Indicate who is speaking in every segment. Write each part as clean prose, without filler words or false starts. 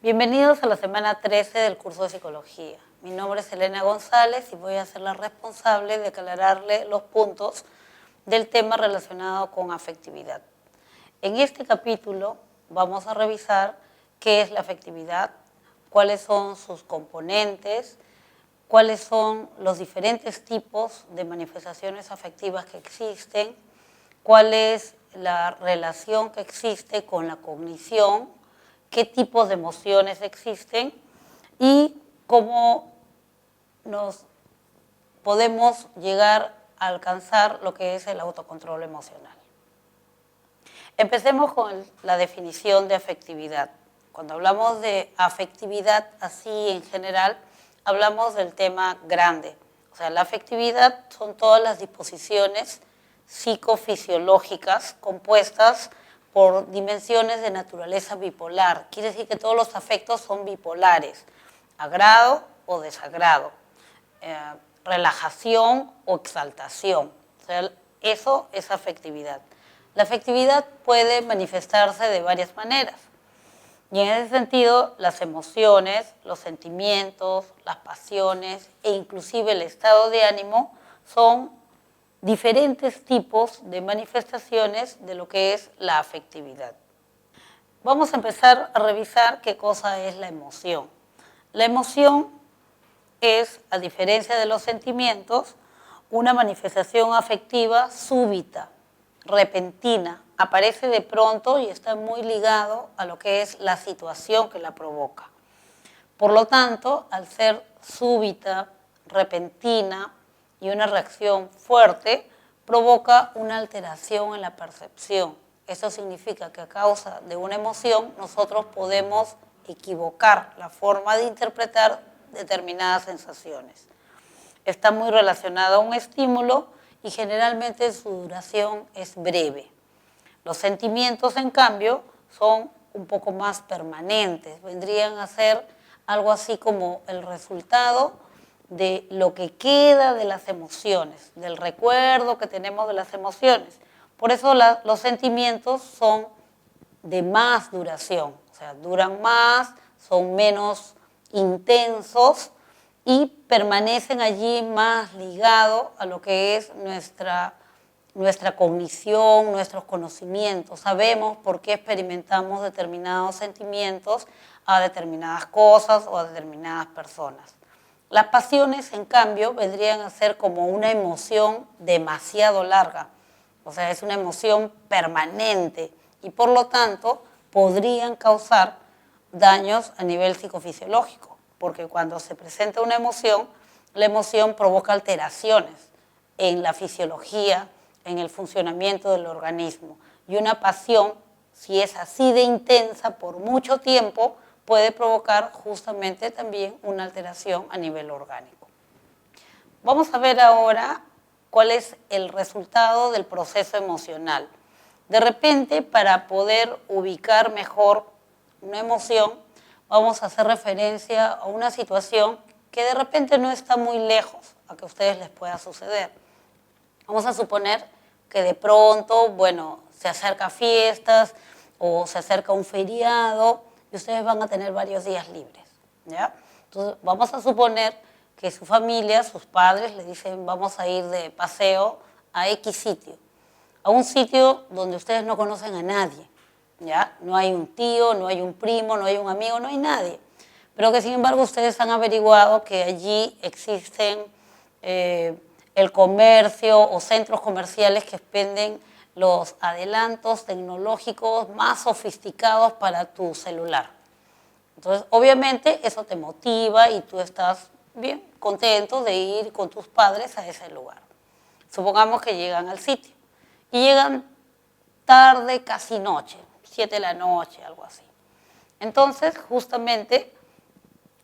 Speaker 1: Bienvenidos a la semana 13 del curso de Psicología. Mi nombre es Elena González y voy a ser la responsable de aclararle los puntos del tema relacionado con afectividad. En este capítulo vamos a revisar qué es la afectividad, cuáles son sus componentes, cuáles son los diferentes tipos de manifestaciones afectivas que existen, cuál es la relación que existe con la cognición, qué tipos de emociones existen y cómo nos podemos llegar a alcanzar lo que es el autocontrol emocional. Empecemos con la definición de afectividad. Cuando hablamos de afectividad así en general, hablamos del tema grande. O sea, la afectividad son todas las disposiciones psicofisiológicas compuestas por dimensiones de naturaleza bipolar. Quiere decir que todos los afectos son bipolares, agrado o desagrado, relajación o exaltación. O sea, eso es afectividad. La afectividad puede manifestarse de varias maneras. Y en ese sentido, las emociones, los sentimientos, las pasiones e inclusive el estado de ánimo son diferentes tipos de manifestaciones de lo que es la afectividad. Vamos a empezar a revisar qué cosa es la emoción. La emoción es, a diferencia de los sentimientos, una manifestación afectiva súbita, repentina, aparece de pronto y está muy ligado a lo que es la situación que la provoca. Por lo tanto, al ser súbita, repentina y una reacción fuerte, provoca una alteración en la percepción. Eso significa que a causa de una emoción nosotros podemos equivocar la forma de interpretar determinadas sensaciones. Está muy relacionado a un estímulo y generalmente su duración es breve. Los sentimientos, en cambio, son un poco más permanentes. Vendrían a ser algo así como el resultado de lo que queda de las emociones, del recuerdo que tenemos de las emociones. Por eso los sentimientos son de más duración, o sea, duran más, son menos intensos y permanecen allí más ligados a lo que es nuestra cognición, nuestros conocimientos. Sabemos por qué experimentamos determinados sentimientos a determinadas cosas o a determinadas personas. Las pasiones, en cambio, vendrían a ser como una emoción demasiado larga. O sea, es una emoción permanente y por lo tanto podrían causar daños a nivel psicofisiológico, porque cuando se presenta una emoción, la emoción provoca alteraciones en la fisiología, en el funcionamiento del organismo. Y una pasión, si es así de intensa por mucho tiempo, puede provocar justamente también una alteración a nivel orgánico. Vamos a ver ahora cuál es el resultado del proceso emocional. De repente, para poder ubicar mejor una emoción, vamos a hacer referencia a una situación que de repente no está muy lejos a que a ustedes les pueda suceder. Vamos a suponer que de pronto, bueno, se acerca fiestas o se acerca un feriado y ustedes van a tener varios días libres, ¿ya? Entonces, vamos a suponer que su familia, sus padres, le dicen vamos a ir de paseo a X sitio, a un sitio donde ustedes no conocen a nadie, ¿ya? No hay un tío, no hay un primo, no hay un amigo, no hay nadie. Pero que sin embargo ustedes han averiguado que allí existen el comercio o centros comerciales que venden los adelantos tecnológicos más sofisticados para tu celular. Entonces, obviamente, eso te motiva y tú estás bien contento de ir con tus padres a ese lugar. Supongamos que llegan al sitio y llegan tarde, casi noche, 7 de la noche, algo así. Entonces, justamente,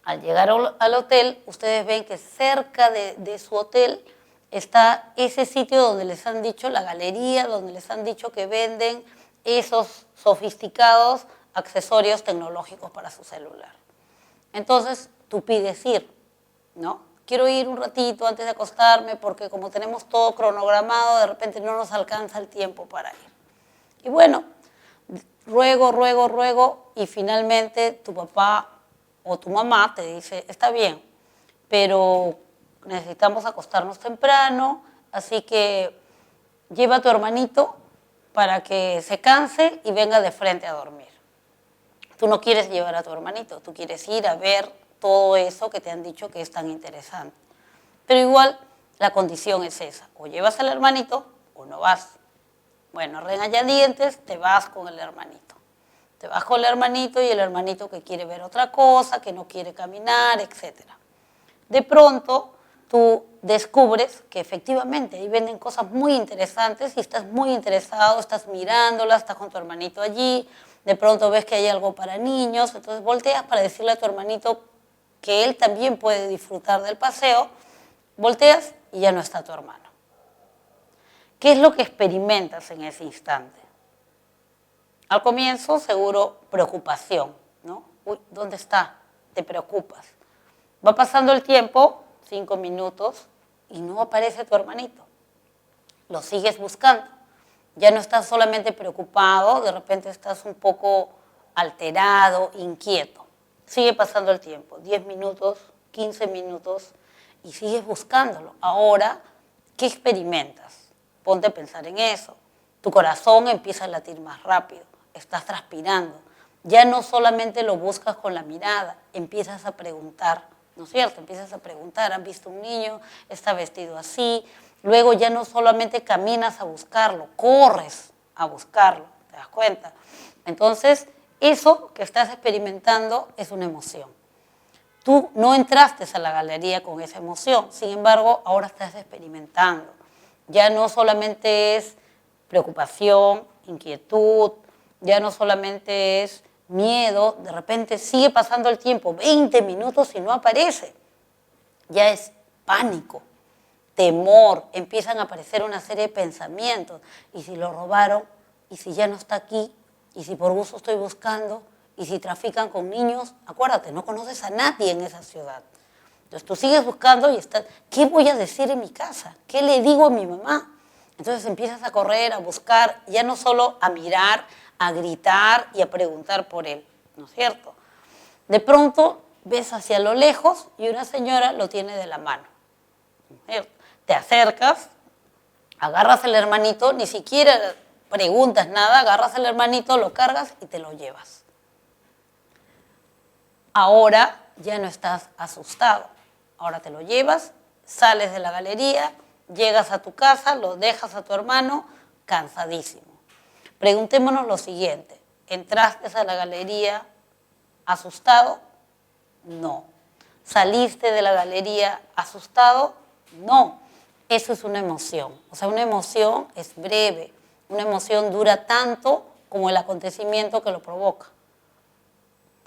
Speaker 1: al llegar al hotel, ustedes ven que cerca de su hotel está ese sitio donde les han dicho, la galería, donde les han dicho que venden esos sofisticados accesorios tecnológicos para su celular. Entonces, tú pides ir, ¿no? Quiero ir un ratito antes de acostarme porque como tenemos todo cronogramado, de repente no nos alcanza el tiempo para ir. Y bueno, ruego, ruego, ruego, y finalmente tu papá o tu mamá te dice, está bien, pero necesitamos acostarnos temprano, así que lleva a tu hermanito para que se canse y venga de frente a dormir. Tú no quieres llevar a tu hermanito, tú quieres ir a ver todo eso que te han dicho que es tan interesante. Pero igual la condición es esa, o llevas al hermanito o no vas. Bueno, regañadientes, te vas con el hermanito. Te vas con el hermanito y el hermanito que quiere ver otra cosa, que no quiere caminar, etc. De pronto, tú descubres que efectivamente ahí venden cosas muy interesantes y estás muy interesado, estás mirándolas, estás con tu hermanito allí, de pronto ves que hay algo para niños, entonces volteas para decirle a tu hermanito que él también puede disfrutar del paseo, volteas y ya no está tu hermano. ¿Qué es lo que experimentas en ese instante? Al comienzo, seguro, preocupación, ¿no? Uy, ¿dónde está? Te preocupas. Va pasando el tiempo, 5 minutos, y no aparece tu hermanito. Lo sigues buscando. Ya no estás solamente preocupado, de repente estás un poco alterado, inquieto. Sigue pasando el tiempo, 10 minutos, 15 minutos, y sigues buscándolo. Ahora, ¿qué experimentas? Ponte a pensar en eso. Tu corazón empieza a latir más rápido, estás transpirando. Ya no solamente lo buscas con la mirada, empiezas a preguntar, ¿no es cierto? Empiezas a preguntar, ¿han visto un niño? ¿Está vestido así? Luego ya no solamente caminas a buscarlo, corres a buscarlo, ¿te das cuenta? Entonces, eso que estás experimentando es una emoción. Tú no entraste a la galería con esa emoción, sin embargo, ahora estás experimentando. Ya no solamente es preocupación, inquietud, ya no solamente es miedo, de repente sigue pasando el tiempo, 20 minutos y no aparece. Ya es pánico, temor, empiezan a aparecer una serie de pensamientos. ¿Y si lo robaron? ¿Y si ya no está aquí? ¿Y si por gusto estoy buscando? ¿Y si trafican con niños? Acuérdate, no conoces a nadie en esa ciudad. Entonces tú sigues buscando y estás, ¿qué voy a decir en mi casa? ¿Qué le digo a mi mamá? Entonces empiezas a correr, a buscar, ya no solo a mirar, a gritar y a preguntar por él, ¿no es cierto? De pronto ves hacia lo lejos y una señora lo tiene de la mano, ¿no es cierto? Te acercas, agarras el hermanito, ni siquiera preguntas nada, agarras el hermanito, lo cargas y te lo llevas. Ahora ya no estás asustado, ahora te lo llevas, sales de la galería, llegas a tu casa, lo dejas a tu hermano cansadísimo. Preguntémonos lo siguiente, ¿entraste a la galería asustado? No. ¿Saliste de la galería asustado? No. Eso es una emoción. O sea, una emoción es breve, una emoción dura tanto como el acontecimiento que lo provoca.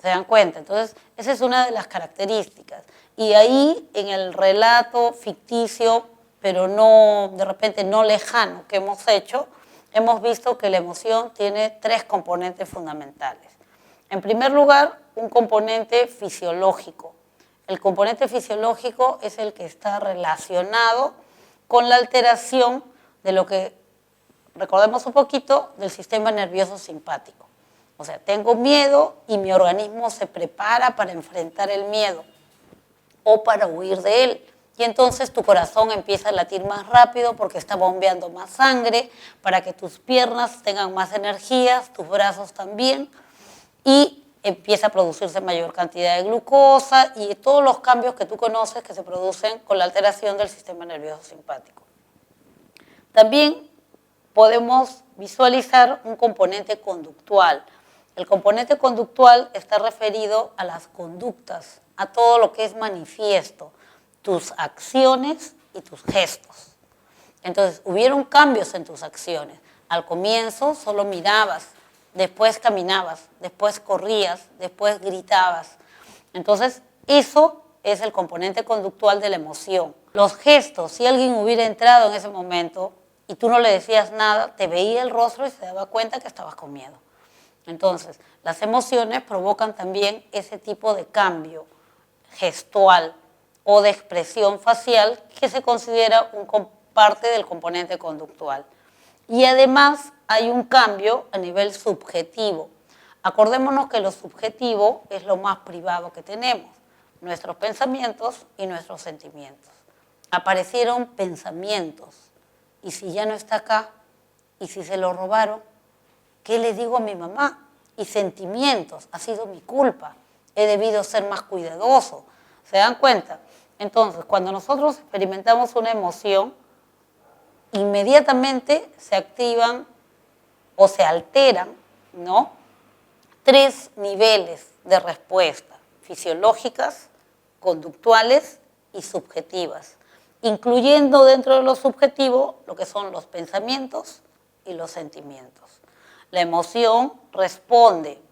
Speaker 1: ¿Se dan cuenta? Entonces, esa es una de las características. Y ahí, en el relato ficticio, pero no, de repente no lejano que hemos hecho, hemos visto que la emoción tiene 3 componentes fundamentales. En primer lugar, un componente fisiológico. El componente fisiológico es el que está relacionado con la alteración de lo que, recordemos un poquito, del sistema nervioso simpático. O sea, tengo miedo y mi organismo se prepara para enfrentar el miedo o para huir de él. Y entonces tu corazón empieza a latir más rápido porque está bombeando más sangre para que tus piernas tengan más energías, tus brazos también, y empieza a producirse mayor cantidad de glucosa y todos los cambios que tú conoces que se producen con la alteración del sistema nervioso simpático. También podemos visualizar un componente conductual. El componente conductual está referido a las conductas, a todo lo que es manifiesto, tus acciones y tus gestos. Entonces, hubieron cambios en tus acciones. Al comienzo solo mirabas, después caminabas, después corrías, después gritabas. Entonces, eso es el componente conductual de la emoción. Los gestos, si alguien hubiera entrado en ese momento y tú no le decías nada, te veía el rostro y se daba cuenta que estabas con miedo. Entonces, las emociones provocan también ese tipo de cambio gestual o de expresión facial que se considera parte del componente conductual. Y además hay un cambio a nivel subjetivo. Acordémonos que lo subjetivo es lo más privado que tenemos, nuestros pensamientos y nuestros sentimientos. Aparecieron pensamientos, y si ya no está acá, y si se lo robaron, ¿qué le digo a mi mamá? Y sentimientos, ha sido mi culpa, he debido ser más cuidadoso. ¿Se dan cuenta? Entonces, cuando nosotros experimentamos una emoción, inmediatamente se activan o se alteran, ¿no?, 3 niveles de respuesta: fisiológicas, conductuales y subjetivas, incluyendo dentro de lo subjetivo lo que son los pensamientos y los sentimientos. La emoción responde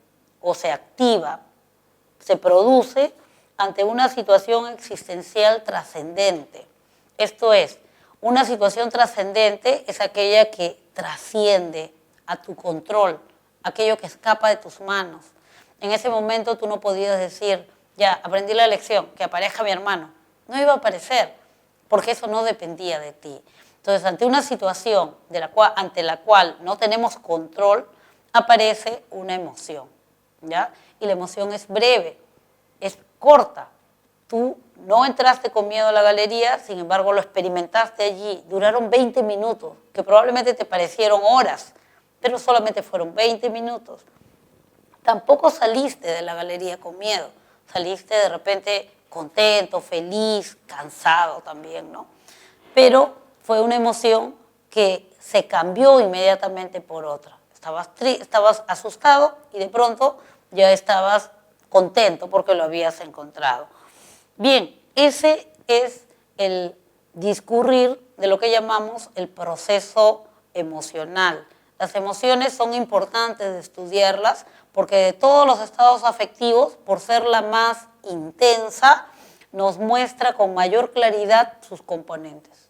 Speaker 1: o se activa, se produce ante una situación existencial trascendente. Esto es, una situación trascendente es aquella que trasciende a tu control, aquello que escapa de tus manos. En ese momento tú no podías decir, ya, aprendí la lección, que aparezca mi hermano. No iba a aparecer, porque eso no dependía de ti. Entonces, ante una situación ante la cual no tenemos control, aparece una emoción, ¿ya? Y la emoción es breve, es corta. Tú no entraste con miedo a la galería, sin embargo lo experimentaste allí. Duraron 20 minutos, que probablemente te parecieron horas, pero solamente fueron 20 minutos. Tampoco saliste de la galería con miedo, saliste de repente contento, feliz, cansado también, ¿no? Pero fue una emoción que se cambió inmediatamente por otra. Estabas asustado y de pronto ya estabas contento porque lo habías encontrado. Bien, ese es el discurrir de lo que llamamos el proceso emocional. Las emociones son importantes de estudiarlas porque de todos los estados afectivos, por ser la más intensa, nos muestra con mayor claridad sus componentes.